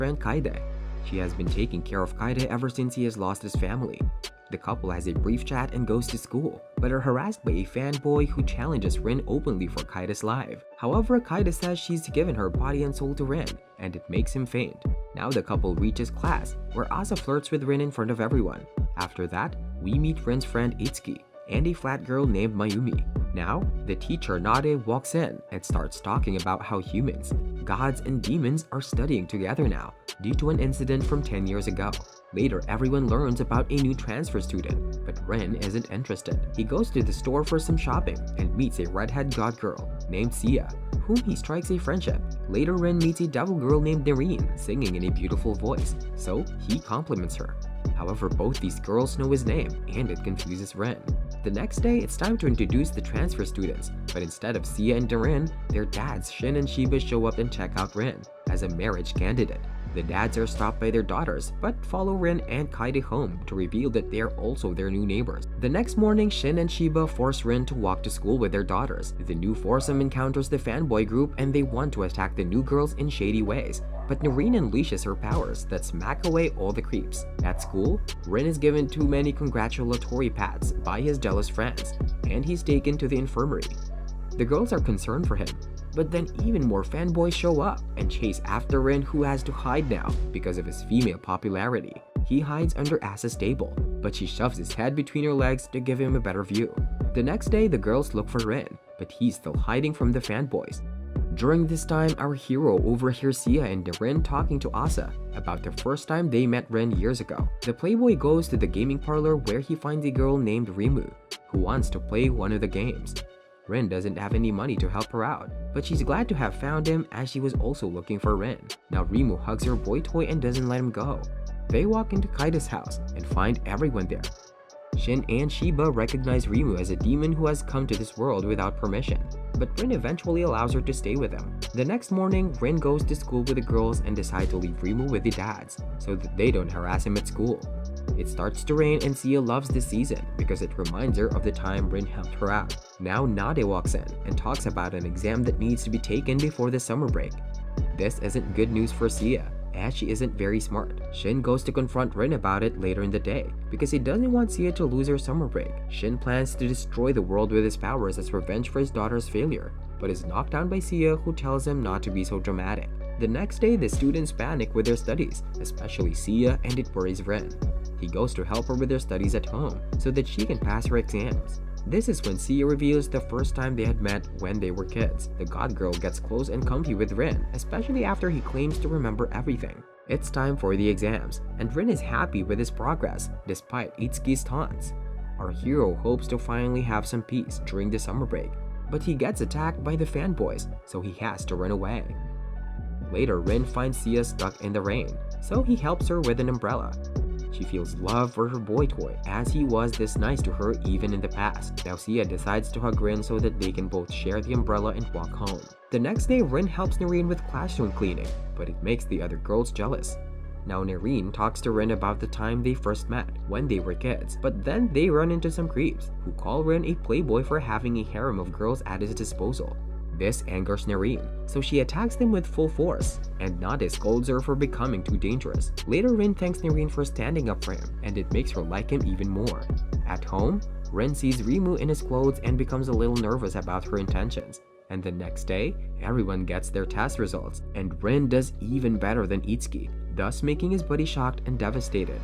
friend Kaide. She has been taking care of Kaide ever since he has lost his family. The couple has a brief chat and goes to school, but are harassed by a fanboy who challenges Rin openly for Kaida's life. However, Kaida says she's given her body and soul to Rin, and it makes him faint. Now the couple reaches class, where Asa flirts with Rin in front of everyone. After that, we meet Rin's friend Itsuki and a flat girl named Mayumi. Now, the teacher Nade walks in and starts talking about how humans, gods, and demons are studying together now due to an incident from 10 years ago. Later, everyone learns about a new transfer student, but Rin isn't interested. He goes to the store for some shopping and meets a redhead god girl named Sia, whom he strikes a friendship. Later, Rin meets a devil girl named Nerine, singing in a beautiful voice, so he compliments her. However, both these girls know his name, and it confuses Rin. The next day, it's time to introduce the transfer students, but instead of Sia and Rin, their dads Shin and Shiba show up and check out Rin as a marriage candidate. The dads are stopped by their daughters, but follow Rin and Kaide home to reveal that they are also their new neighbors. The next morning, Shin and Shiba force Rin to walk to school with their daughters. The new foursome encounters the fanboy group and they want to attack the new girls in shady ways, but Nerine unleashes her powers that smack away all the creeps. At school, Rin is given too many congratulatory pats by his jealous friends, and he's taken to the infirmary. The girls are concerned for him, but then even more fanboys show up and chase after Rin, who has to hide now because of his female popularity. He hides under Asa's table, but she shoves his head between her legs to give him a better view. The next day, the girls look for Rin, but he's still hiding from the fanboys. During this time, our hero overhears Sia and Rin talking to Asa about the first time they met Rin years ago. The playboy goes to the gaming parlor where he finds a girl named Rimu, who wants to play one of the games. Rin doesn't have any money to help her out, but she's glad to have found him as she was also looking for Rin. Now Rimu hugs her boy toy and doesn't let him go. They walk into Kaida's house and find everyone there. Shin and Shiba recognize Rimu as a demon who has come to this world without permission, but Rin eventually allows her to stay with him. The next morning, Rin goes to school with the girls and decide to leave Rimu with the dads so that they don't harass him at school. It starts to rain and Sia loves this season because it reminds her of the time Rin helped her out. Now Nade walks in and talks about an exam that needs to be taken before the summer break. This isn't good news for Sia, as she isn't very smart. Shin goes to confront Rin about it later in the day because he doesn't want Sia to lose her summer break. Shin plans to destroy the world with his powers as revenge for his daughter's failure, but is knocked down by Sia, who tells him not to be so dramatic. The next day, the students panic with their studies, especially Sia, and it worries Rin. He goes to help her with her studies at home so that she can pass her exams. This is when Sia reveals the first time they had met when they were kids. The god girl gets close and comfy with Rin, especially after he claims to remember everything. It's time for the exams, and Rin is happy with his progress despite Itsuki's taunts. Our hero hopes to finally have some peace during the summer break, but he gets attacked by the fanboys, so he has to run away. Later, Rin finds Sia stuck in the rain, so he helps her with an umbrella. She feels love for her boy toy, as he was this nice to her even in the past. Now Sia decides to hug Rin so that they can both share the umbrella and walk home. The next day, Rin helps Nerine with classroom cleaning, but it makes the other girls jealous. Now Nerine talks to Rin about the time they first met, when they were kids, but then they run into some creeps, who call Rin a playboy for having a harem of girls at his disposal. This angers Nerine, so she attacks them with full force, and Nade scolds her for becoming too dangerous. Later, Rin thanks Nerine for standing up for him, and it makes her like him even more. At home, Rin sees Rimu in his clothes and becomes a little nervous about her intentions. And the next day, everyone gets their test results, and Rin does even better than Itsuki, thus making his buddy shocked and devastated.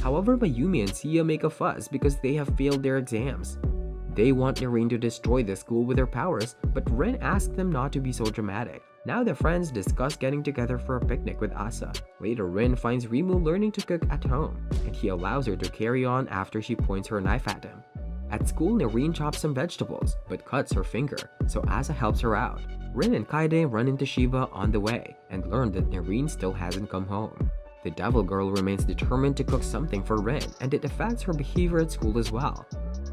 However, Mayumi and Sia make a fuss because they have failed their exams. They want Nerine to destroy the school with her powers, but Rin asks them not to be so dramatic. Now the friends discuss getting together for a picnic with Asa. Later, Rin finds Rimu learning to cook at home, and he allows her to carry on after she points her knife at him. At school, Nerine chops some vegetables, but cuts her finger, so Asa helps her out. Rin and Kaide run into Shiba on the way, and learn that Nerine still hasn't come home. The devil girl remains determined to cook something for Rin, and it affects her behavior at school as well.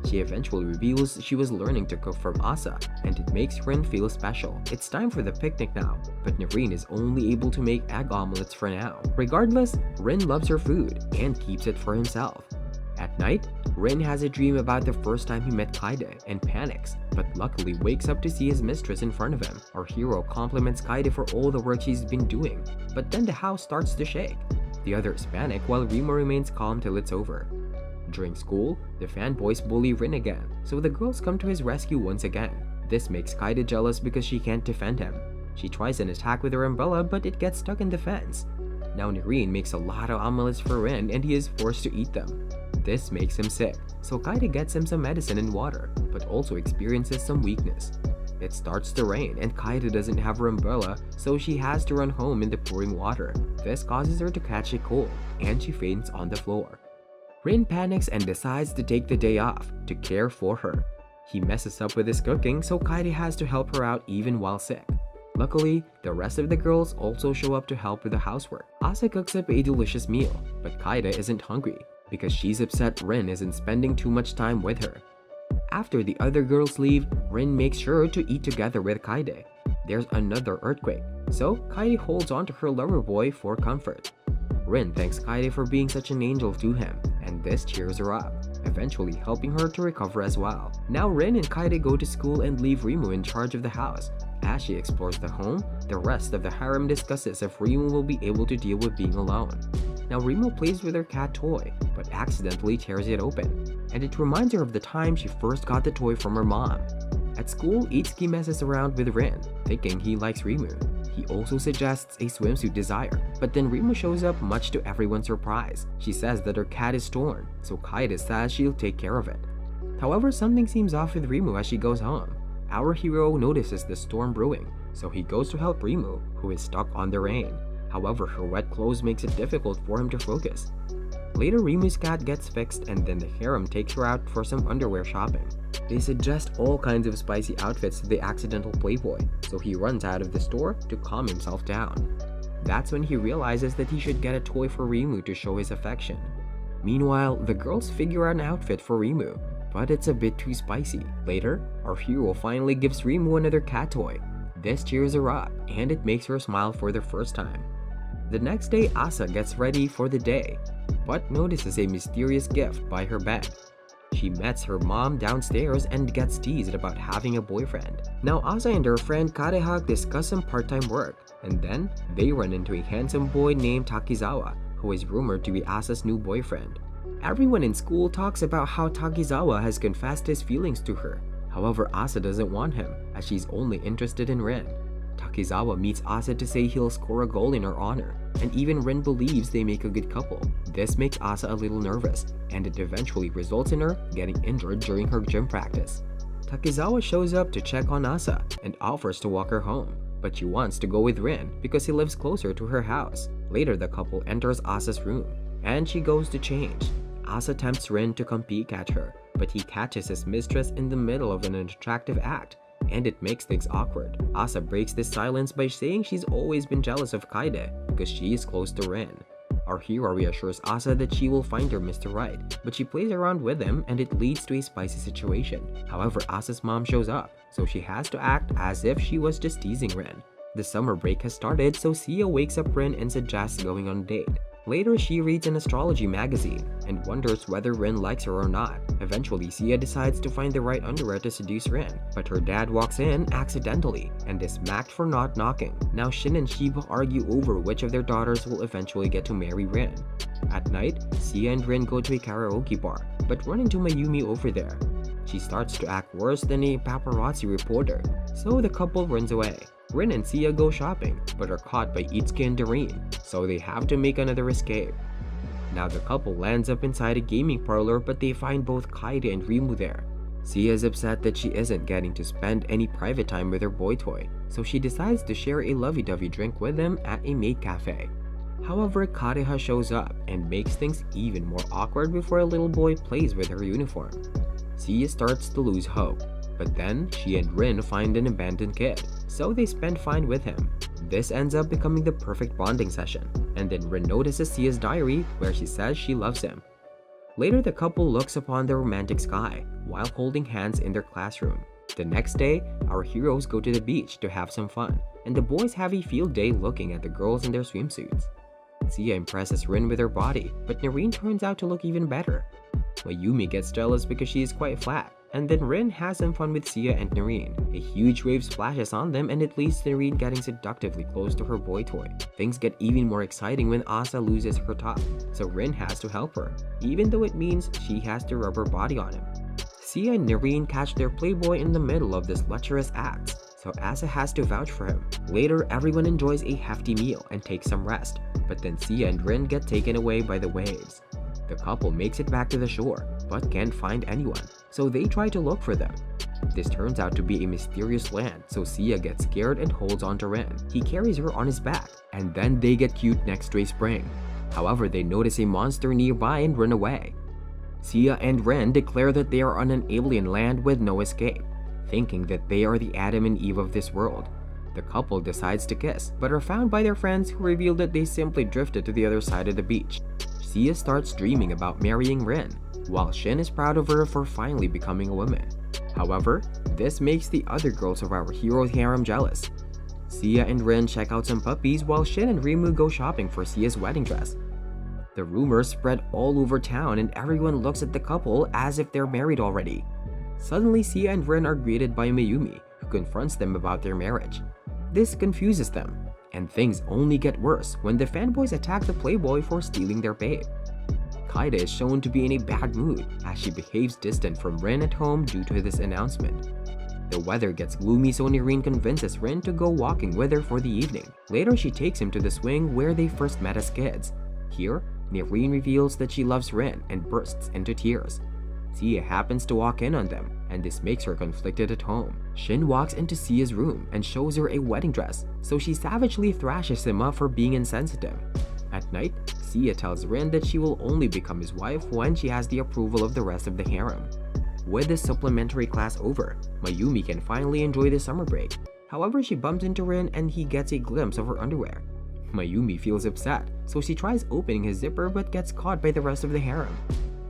She eventually reveals she was learning to cook from Asa, and it makes Rin feel special. It's time for the picnic now, but Nerine is only able to make egg omelets for now. Regardless, Rin loves her food and keeps it for himself. At night, Rin has a dream about the first time he met Kaide and panics, but luckily wakes up to see his mistress in front of him. Our hero compliments Kaide for all the work she's been doing, but then the house starts to shake. The others panic while Remo remains calm till it's over. During school, the fanboys bully Rin again, so the girls come to his rescue once again. This makes Kaide jealous because she can't defend him. She tries an attack with her umbrella, but it gets stuck in the fence. Now Nerine makes a lot of omelets for Rin and he is forced to eat them. This makes him sick, so Kaide gets him some medicine and water, but also experiences some weakness. It starts to rain and Kaide doesn't have her umbrella, so she has to run home in the pouring water. This causes her to catch a cold, and she faints on the floor. Rin panics and decides to take the day off to care for her. He messes up with his cooking, so Kaide has to help her out even while sick. Luckily, the rest of the girls also show up to help with the housework. Asa cooks up a delicious meal, but Kaide isn't hungry because she's upset Rin isn't spending too much time with her. After the other girls leave, Rin makes sure to eat together with Kaide. There's another earthquake, so Kaide holds on to her lover boy for comfort. Rin thanks Kaide for being such an angel to him, and this cheers her up, eventually helping her to recover as well. Now Rin and Kaide go to school and leave Remu in charge of the house. As she explores the home, the rest of the harem discusses if Remu will be able to deal with being alone. Now Remu plays with her cat toy, but accidentally tears it open, and it reminds her of the time she first got the toy from her mom. At school, Itsuki messes around with Rin, thinking he likes Remu. He also suggests a swimsuit desire, but then Remu shows up much to everyone's surprise. She says that her cat is torn, so Kaide says she'll take care of it. However, something seems off with Remu as she goes home. Our hero notices the storm brewing, so he goes to help Remu, who is stuck on the rain. However, her wet clothes makes it difficult for him to focus. Later, Remu's cat gets fixed and then the harem takes her out for some underwear shopping. They suggest all kinds of spicy outfits to the accidental Playboy, so he runs out of the store to calm himself down. That's when he realizes that he should get a toy for Remu to show his affection. Meanwhile, the girls figure out an outfit for Remu, but it's a bit too spicy. Later, our hero finally gives Remu another cat toy. This cheers her up, and it makes her smile for the first time. The next day, Asa gets ready for the day, but notices a mysterious gift by her bed. She meets her mom downstairs and gets teased about having a boyfriend. Now Asa and her friend Karehag discuss some part-time work, and then they run into a handsome boy named Takizawa, who is rumored to be Asa's new boyfriend. Everyone in school talks about how Takizawa has confessed his feelings to her. However, Asa doesn't want him, as she's only interested in Rin. Takizawa meets Asa to say he'll score a goal in her honor, and even Rin believes they make a good couple. This makes Asa a little nervous, and it eventually results in her getting injured during her gym practice. Takizawa shows up to check on Asa and offers to walk her home, but she wants to go with Rin because he lives closer to her house. Later, the couple enters Asa's room, and she goes to change. Asa tempts Rin to come peek at her, but he catches his mistress in the middle of an unattractive act, and it makes things awkward. Asa breaks this silence by saying she's always been jealous of Kaide because she is close to Rin. Our hero reassures Asa that she will find her Mr. Right, but she plays around with him and it leads to a spicy situation. However, Asa's mom shows up, so she has to act as if she was just teasing Rin. The summer break has started, so Sia wakes up Rin and suggests going on a date. Later, she reads an astrology magazine and wonders whether Rin likes her or not. Eventually, Sia decides to find the right underwear to seduce Rin, but her dad walks in accidentally and is smacked for not knocking. Now Shin and Shiba argue over which of their daughters will eventually get to marry Rin. At night, Sia and Rin go to a karaoke bar, but run into Mayumi over there. She starts to act worse than a paparazzi reporter, so the couple runs away. Rin and Sia go shopping, but are caught by Itsuki and Doreen, so they have to make another escape. Now the couple lands up inside a gaming parlor, but they find both Kaide and Remu there. Sia is upset that she isn't getting to spend any private time with her boy toy, so she decides to share a lovey-dovey drink with them at a maid cafe. However, Kareha shows up and makes things even more awkward before a little boy plays with her uniform. Sia starts to lose hope, but then she and Rin find an abandoned kid, so they spend fine with him. This ends up becoming the perfect bonding session, and then Rin notices Sia's diary where she says she loves him. Later, the couple looks upon the romantic sky while holding hands in their classroom. The next day, our heroes go to the beach to have some fun, and the boys have a field day looking at the girls in their swimsuits. Sia impresses Rin with her body, but Noreen turns out to look even better. Mayumi gets jealous because she is quite flat, and then Rin has some fun with Sia and Noreen. A huge wave splashes on them and it leads to Noreen getting seductively close to her boy toy. Things get even more exciting when Asa loses her top, so Rin has to help her, even though it means she has to rub her body on him. Sia and Noreen catch their Playboy in the middle of this lecherous act, so Asa has to vouch for him. Later, everyone enjoys a hefty meal and takes some rest, but then Sia and Rin get taken away by the waves. The couple makes it back to the shore, but can't find anyone, so they try to look for them. This turns out to be a mysterious land, so Sia gets scared and holds on to Rin. He carries her on his back, and then they get cute next to a spring. However, they notice a monster nearby and run away. Sia and Rin declare that they are on an alien land with no escape, thinking that they are the Adam and Eve of this world. The couple decides to kiss, but are found by their friends who reveal that they simply drifted to the other side of the beach. Sia starts dreaming about marrying Rin, while Shin is proud of her for finally becoming a woman. However, this makes the other girls of our hero's harem jealous. Sia and Rin check out some puppies while Shin and Rimu go shopping for Sia's wedding dress. The rumors spread all over town and everyone looks at the couple as if they're married already. Suddenly, Sia and Rin are greeted by Mayumi, who confronts them about their marriage. This confuses them, and things only get worse when the fanboys attack the Playboy for stealing their babe. Kaide is shown to be in a bad mood as she behaves distant from Rin at home due to this announcement. The weather gets gloomy, so Noreen convinces Rin to go walking with her for the evening. Later, she takes him to the swing where they first met as kids. Here, Noreen reveals that she loves Rin and bursts into tears. Sia happens to walk in on them, and this makes her conflicted at home. Shin walks into Sia's room and shows her a wedding dress, so she savagely thrashes him up for being insensitive. At night, Sia tells Rin that she will only become his wife when she has the approval of the rest of the harem. With the supplementary class over, Mayumi can finally enjoy the summer break. However, she bumps into Rin and he gets a glimpse of her underwear. Mayumi feels upset, so she tries opening his zipper but gets caught by the rest of the harem.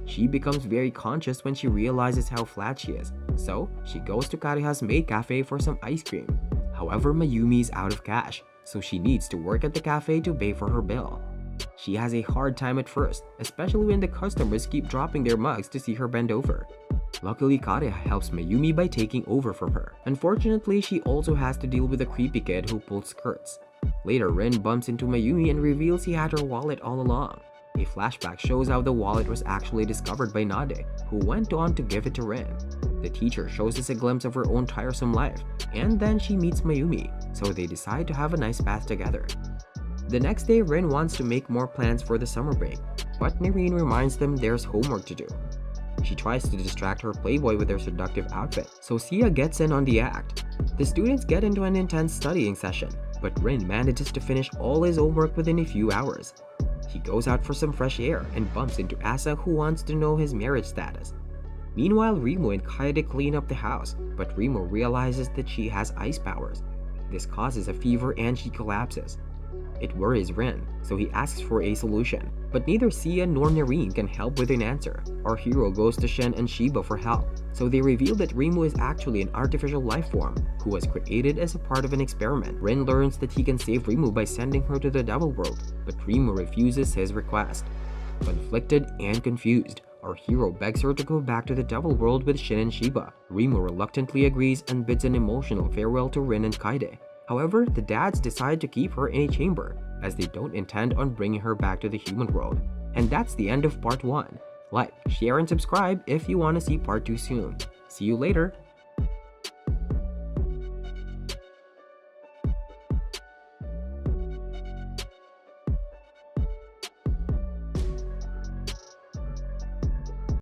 She becomes very conscious when she realizes how flat she is, so she goes to Kareha's maid cafe for some ice cream. However, Mayumi is out of cash, so she needs to work at the cafe to pay for her bill. She has a hard time at first, especially when the customers keep dropping their mugs to see her bend over. Luckily, Kareha helps Mayumi by taking over from her. Unfortunately, she also has to deal with a creepy kid who pulls skirts. Later, Rin bumps into Mayumi and reveals he had her wallet all along. A flashback shows how the wallet was actually discovered by Nade, who went on to give it to Rin. The teacher shows us a glimpse of her own tiresome life, and then she meets Mayumi, so they decide to have a nice bath together. The next day, Rin wants to make more plans for the summer break, but Noreen reminds them there's homework to do. She tries to distract her Playboy with her seductive outfit, so Sia gets in on the act. The students get into an intense studying session, but Rin manages to finish all his homework within a few hours. He goes out for some fresh air and bumps into Asa, who wants to know his marriage status. Meanwhile, Rimu and Kaede clean up the house, but Rimu realizes that she has ice powers. This causes a fever and she collapses. It worries Rin, so he asks for a solution, but neither Sia nor Noreen can help with an answer. Our hero goes to Shen and Shiba for help, so they reveal that Rimu is actually an artificial life form who was created as a part of an experiment. Rin learns that he can save Rimu by sending her to the Devil World, but Rimu refuses his request. Conflicted and confused, our hero begs her to go back to the Devil World with Shin and Shiba. Rimu reluctantly agrees and bids an emotional farewell to Rin and Kaede. However, the dads decide to keep her in a chamber, as they don't intend on bringing her back to the human world. And that's the end of part 1. Like, share, and subscribe if you want to see part 2 soon. See you later!